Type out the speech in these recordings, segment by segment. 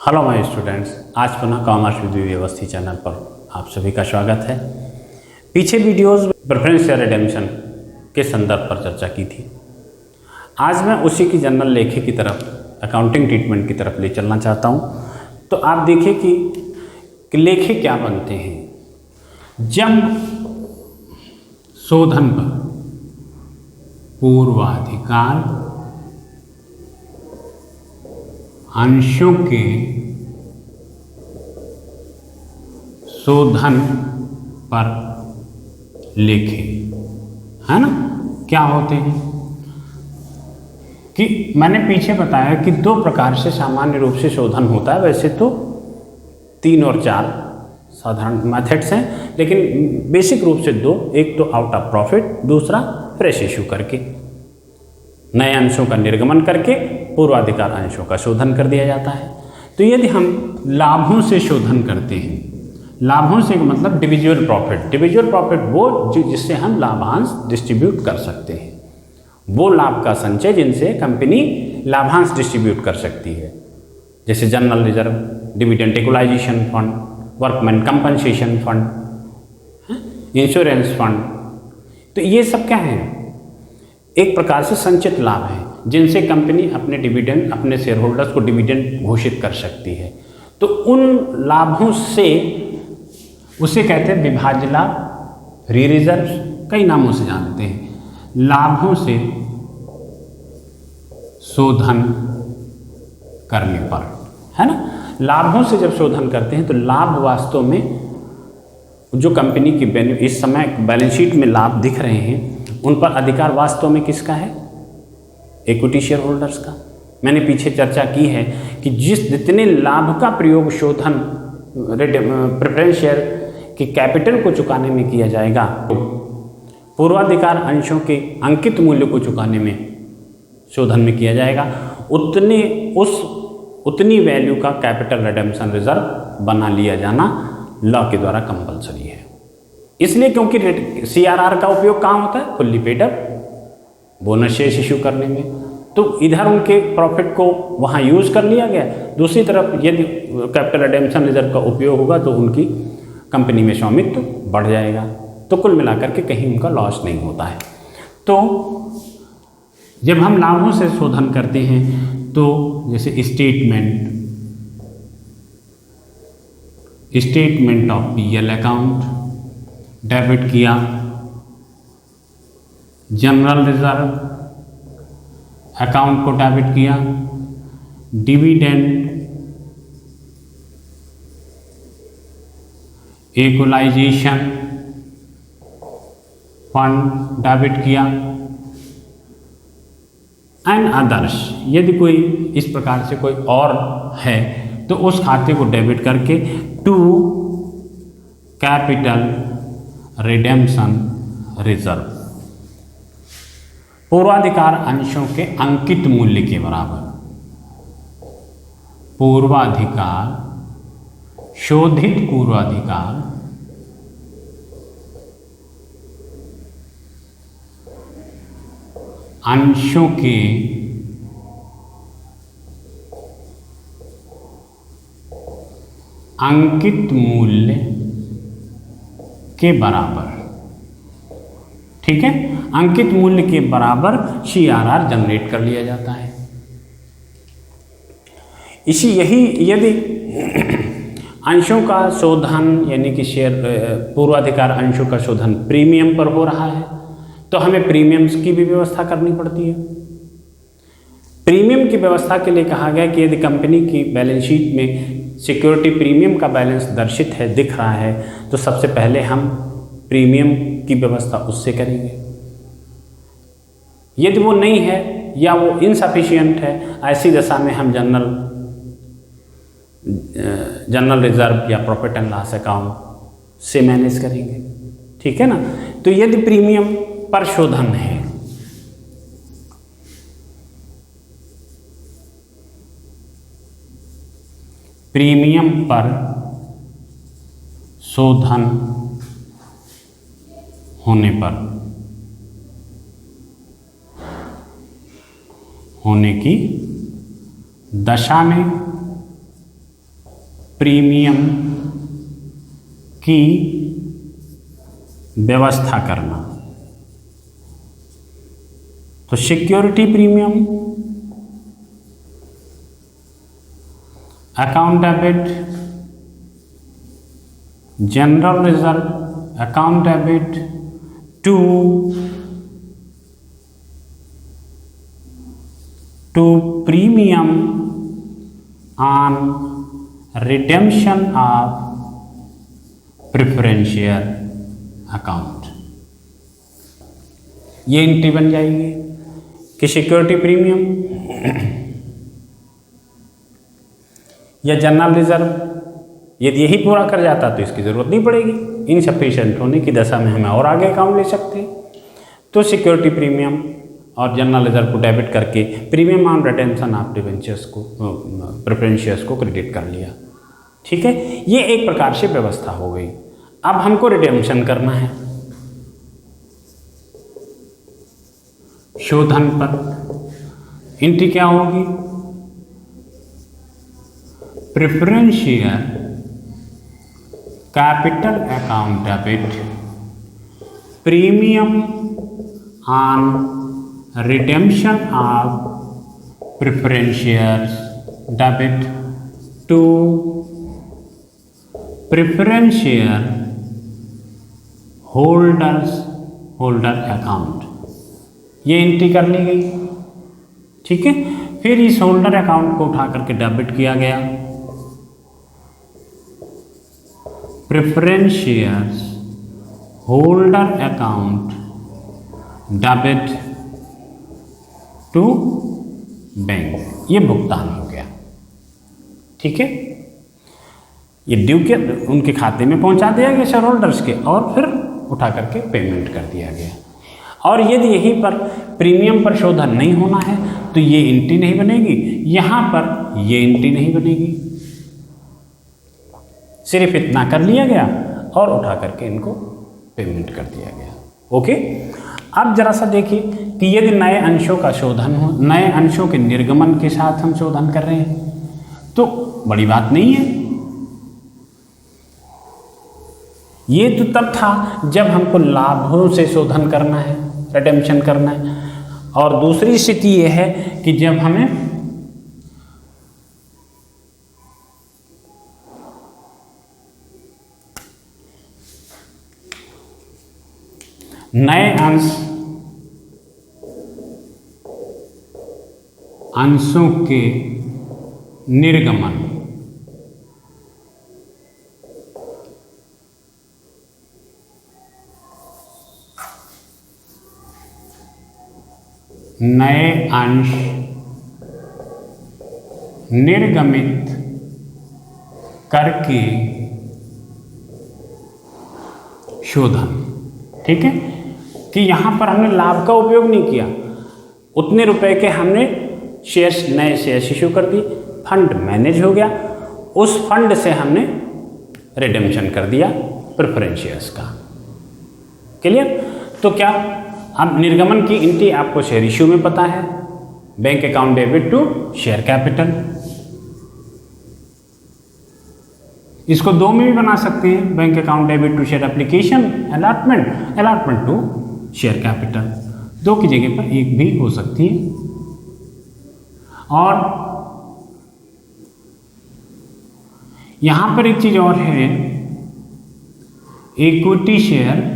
Hello my students, आज पुनः commerce with विवी Awasthi channel पर आप सभी का स्वागत है। पीछे वीडियोस प्रेफरेंस शेयर रिडेम्पशन के संदर्भ पर चर्चा की थी। आज मैं उसी की जनरल लेखे की तरफ, अकाउंटिंग ट्रीटमेंट की तरफ ले चलना चाहता हूँ। तो आप देखिए कि लेखे क्या बनते हैं। जब शोधन पर पूर्वाधिकार अंशों के शोधन पर लेखे, है ना, क्या होते हैं कि मैंने पीछे बताया कि दो प्रकार से सामान्य रूप से शोधन होता है। वैसे तो 3 और 4 साधारण मेथड्स हैं, लेकिन बेसिक रूप से दो, एक तो आउट ऑफ प्रॉफिट, दूसरा फ्रेश इशू करके, नए अंशों का निर्गमन करके पूर्वाधिकार अंशों का शोधन कर दिया जाता है। तो यदि हम लाभों से शोधन करते हैं, लाभों से मतलब डिविजुअल प्रॉफिट वो जिससे हम लाभांश डिस्ट्रीब्यूट कर सकते हैं, वो लाभ का संचय जिनसे कंपनी लाभांश डिस्ट्रीब्यूट कर सकती है, जैसे general reserve, dividend equalisation fund, workman compensation fund, insurance fund. तो ये सब क्या है, एक प्रकार से संचित लाभ है जिनसे कंपनी अपने डिविडेंड, अपने शेयर होल्डर्स को डिविडेंड घोषित कर सकती है। तो उन लाभों से, उसे कहते हैं विभाज्य लाभ, फ्री रिजर्व, कई नामों से जानते हैं। लाभों से शोधन करने पर, है ना, लाभों से जब शोधन करते हैं तो लाभ वास्तव में जो कंपनी की इस समय बैलेंस शीट में लाभ दिख रहे हैं, उन पर अधिकार वास्तव में किसका है? इक्विटी शेयर होल्डर्स का। मैंने पीछे चर्चा की है कि जितने लाभ का प्रयोग शोधन प्रेफरेंस शेयर के कैपिटल को चुकाने में किया जाएगा, तो पूर्वाधिकार अंशों के अंकित मूल्य को चुकाने में शोधन में किया जाएगा, उतनी वैल्यू का कैपिटल रिडेम्पशन रिजर्व बना लिया जाना लॉ के द्वारा कंपलसरी है। इसलिए क्योंकि सीआरआर का उपयोग कहाँ होता है? Fully paid up bonus share issue करने में। तो इधर उनके प्रॉफिट को वहाँ यूज़ कर लिया गया, दूसरी तरफ यदि कैपिटल रिडेम्पशन रिजर्व का उपयोग होगा तो उनकी कंपनी में स्वामित्व बढ़ जाएगा। तो कुल मिलाकर के कहीं उनका लॉस नहीं होता है। तो जब हम लाभों से शोधन करते हैं तो जैसे statement of PL account debit किया, जनरल रिजर्व अकाउंट को डेबिट किया, डिविडेंड इक्वलाइजेशन फंड डेबिट किया, एंड अदर्स। यदि कोई इस प्रकार से कोई और है तो उस खाते को डेबिट करके टू कैपिटल रिडेम्पशन रिजर्व, पूर्वाधिकार अंशों के अंकित मूल्य के बराबर, पूर्वाधिकार, शोधित पूर्वाधिकार अंशों के अंकित मूल्य के बराबर। ठीक है, अंकित मूल्य के बराबर सीआरआर जनरेट कर लिया जाता है। यदि अंशों का शोधन यानी कि शेयर पूर्वाधिकार अंशों का शोधन प्रीमियम पर हो रहा है तो हमें प्रीमियम्स की भी व्यवस्था करनी पड़ती है। प्रीमियम की व्यवस्था के लिए कहा गया कि यदि कंपनी की बैलेंस शीट में सिक्योरिटी प्रीमियम का बैलेंस दर्शित है, दिख रहा है, तो सबसे पहले हम प्रीमियम की व्यवस्था उससे करेंगे। यदि वो नहीं है या वो इनसफिशिएंट है, ऐसी दशा में हम जनरल रिजर्व या प्रॉफिट एंड लॉस अकाउंट से मैनेज करेंगे। ठीक है ना। तो यदि प्रीमियम पर शोधन है, प्रीमियम पर शोधन होने पर होने की दशा में प्रीमियम की व्यवस्था करना। तो security premium, account debit, general reserve, account debit to premium on redemption of preference share account. ये एंट्री बन जाएगी कि सिक्योरिटी प्रीमियम या जनरल रिजर्व, यदि यही पूरा कर जाता तो इसकी ज़रूरत नहीं पड़ेगी, इनसफिशिएंट होने की दशा में हमें और आगे अकाउंट ले सकते हैं। तो सिक्योरिटी प्रीमियम और जनरल रिजर्व को डेबिट करके premium on retention of debentures को प्रेफरेंस शेयर्स को क्रेडिट कर लिया। ठीक है, ये एक प्रकार से व्यवस्था हो गई। अब हमको रिडेम्पशन करना है। शोधन पर एंट्री क्या होगी? Preference share capital account debit premium on redemption of preference shares debit to preference share holder account। ये एंट्री कर ली गई। ठीक है, फिर इस होल्डर अकाउंट को उठा करके डेबिट किया गया। Preference shares holder account debit to bank, ये भुगतान हो गया। ठीक है, ये ड्यू के उनके खाते में पहुंचा दिया गया शेयर होल्डर्स के, और फिर उठा करके पेमेंट कर दिया गया। और यदि यहीं पर प्रीमियम पर शोधन नहीं होना है तो ये एंट्री नहीं बनेगी, यहाँ पर ये एंट्री नहीं बनेगी। सिर्फ इतना कर लिया गया और उठा करके इनको पेमेंट कर दिया गया। ओके, अब जरा सा देखिए कि यदि नए अंशों का शोधन हो, नए अंशों के निर्गमन के साथ हम शोधन कर रहे हैं तो बड़ी बात नहीं है। ये तो तब था जब हमको लाभों से शोधन करना है, रिडेम्पशन करना है। और दूसरी स्थिति ये है कि जब हमें नए अंशों के निर्गमन, नए अंश निर्गमित करके शोधन। ठीक है, कि यहाँ पर हमने लाभ का उपयोग नहीं किया, उतने रुपए के हमने शेयर्स, नए शेयर्स इशू कर दिए, फंड मैनेज हो गया, उस फंड से हमने रिडेम्पशन कर दिया प्रेफरेंस शेयर्स का। क्लियर? तो क्या अब निर्गमन की एंट्री आपको शेयर इशू में पता है, bank account debit to share capital. इसको दो में भी बना सकते हैं, bank account debit to share application, allotment to share capital. दो की जगह पर एक भी हो सकती है। और यहां पर एक चीज और है, इक्विटी शेयर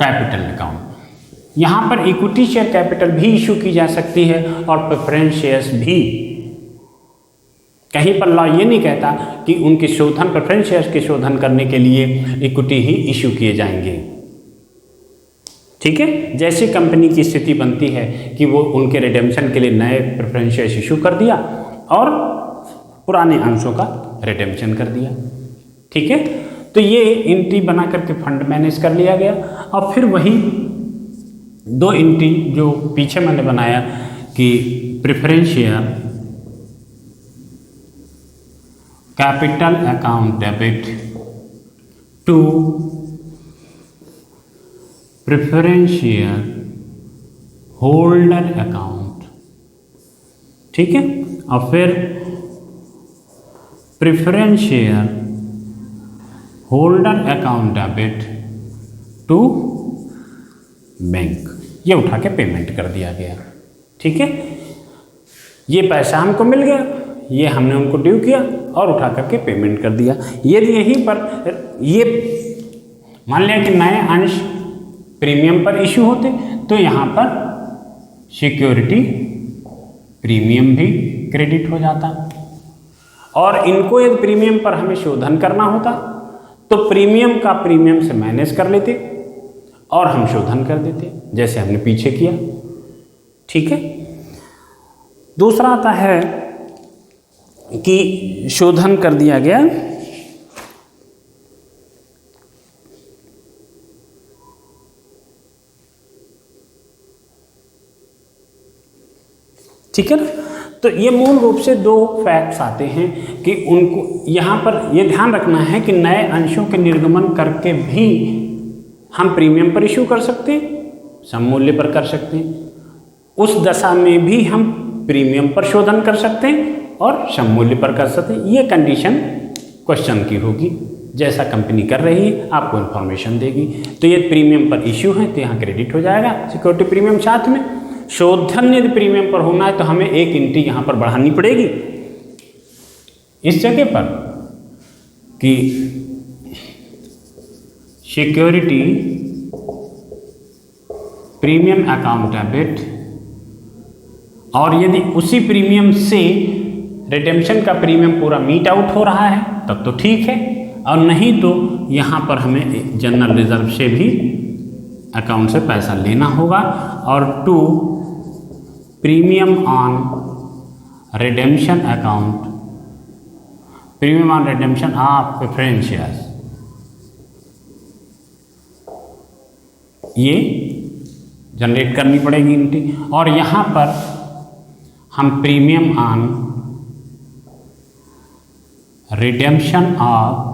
कैपिटल अकाउंट। यहां पर इक्विटी शेयर कैपिटल भी इशू की जा सकती है और प्रेफरेंस शेयर्स भी। कहीं पर लॉ ये नहीं कहता कि उनके शोधन, प्रेफरेंस शेयर्स के शोधन करने के लिए इक्विटी ही इशू किए जाएंगे। ठीक है, जैसी कंपनी की स्थिति बनती है कि वो उनके रिडेम्पशन के लिए नए प्रेफरेंस शेयर्स इशू कर दिया और पुराने अंशों का रिडेम्पशन कर दिया। ठीक है, तो ये एंट्री बना करके फंड मैनेज कर लिया गया। और फिर वही दो एंट्री जो पीछे मैंने बनाया कि preference share capital account debit to preference share holder account. ठीक है, और फिर preference share holder account debit to bank, ये उठा के पेमेंट कर दिया गया। ठीक है, ये पैसा हमको मिल गया, ये हमने उनको ड्यू किया और उठा करके पेमेंट कर दिया। यदि यहीं पर ये मान लिया कि नए अंश प्रीमियम पर इशू होते तो यहाँ पर सिक्योरिटी प्रीमियम भी क्रेडिट हो जाता, और इनको यदि प्रीमियम पर हमें शोधन करना होता तो प्रीमियम का प्रीमियम से माइनस कर लेते और हम शोधन कर देते, जैसे हमने पीछे किया। ठीक है, दूसरा आता है कि शोधन कर दिया गया ठीक है ना। तो ये मूल रूप से दो फैक्ट्स आते हैं कि उनको यहाँ पर ये ध्यान रखना है कि नए अंशों के निर्गमन करके भी हम प्रीमियम पर इशू कर सकते हैं, सम मूल्य पर कर सकते हैं, उस दशा में भी हम प्रीमियम पर शोधन कर सकते हैं और सम मूल्य पर कर सकते हैं। ये कंडीशन क्वेश्चन की होगी, जैसा कंपनी कर रही है आपको इन्फॉर्मेशन देगी। तो ये प्रीमियम पर इशू है तो यहाँ क्रेडिट हो जाएगा सिक्योरिटी प्रीमियम, साथ में शोधन यदि प्रीमियम पर होना है तो हमें एक एंट्री यहाँ पर बढ़ानी पड़ेगी इस जगह पर कि सिक्योरिटी प्रीमियम अकाउंट डेबिट, और यदि उसी प्रीमियम से रिडेम्पशन का प्रीमियम पूरा मीट आउट हो रहा है तब तो ठीक है, और नहीं तो यहाँ पर हमें जनरल रिजर्व से भी अकाउंट से पैसा लेना होगा। और to premium on redemption account, premium on redemption of preference shares, ये जनरेट करनी पड़ेगी एंट्री। और यहाँ पर हम प्रीमियम ऑन रिडेम्पशन ऑफ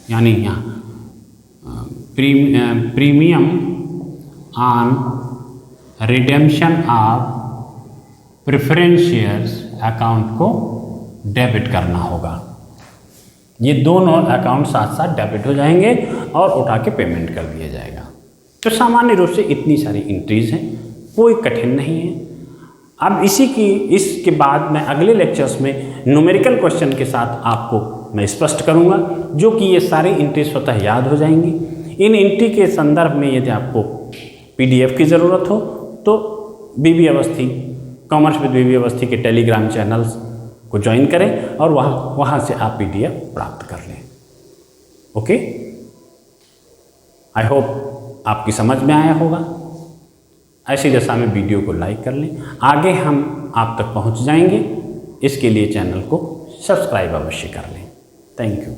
यानी यहाँ premium on redemption of preference shares account को डेबिट करना होगा। ये दोनों अकाउंट साथ साथ डेबिट हो जाएंगे और उठा के पेमेंट कर दिया जाएगा। तो सामान्य रूप से इतनी सारी एंट्रीज हैं, कोई कठिन नहीं है। अब इसके बाद मैं अगले लेक्चर्स में न्यूमेरिकल क्वेश्चन के साथ आपको मैं स्पष्ट करूंगा, जो कि ये सारी एंट्री स्वतः याद हो जाएंगी। इन एंट्री के संदर्भ में यदि आपको PDF की ज़रूरत हो तो बीबी अवस्थी, कॉमर्स विद बीबी अवस्थी के टेलीग्राम चैनल्स को ज्वाइन करें और वहाँ से आप PDF प्राप्त कर लें। ओके, आई होप आपकी समझ में आया होगा। ऐसी दशा में वीडियो को लाइक कर लें, आगे हम आप तक पहुंच जाएंगे। इसके लिए चैनल को सब्सक्राइब अवश्य कर लें। Thank you.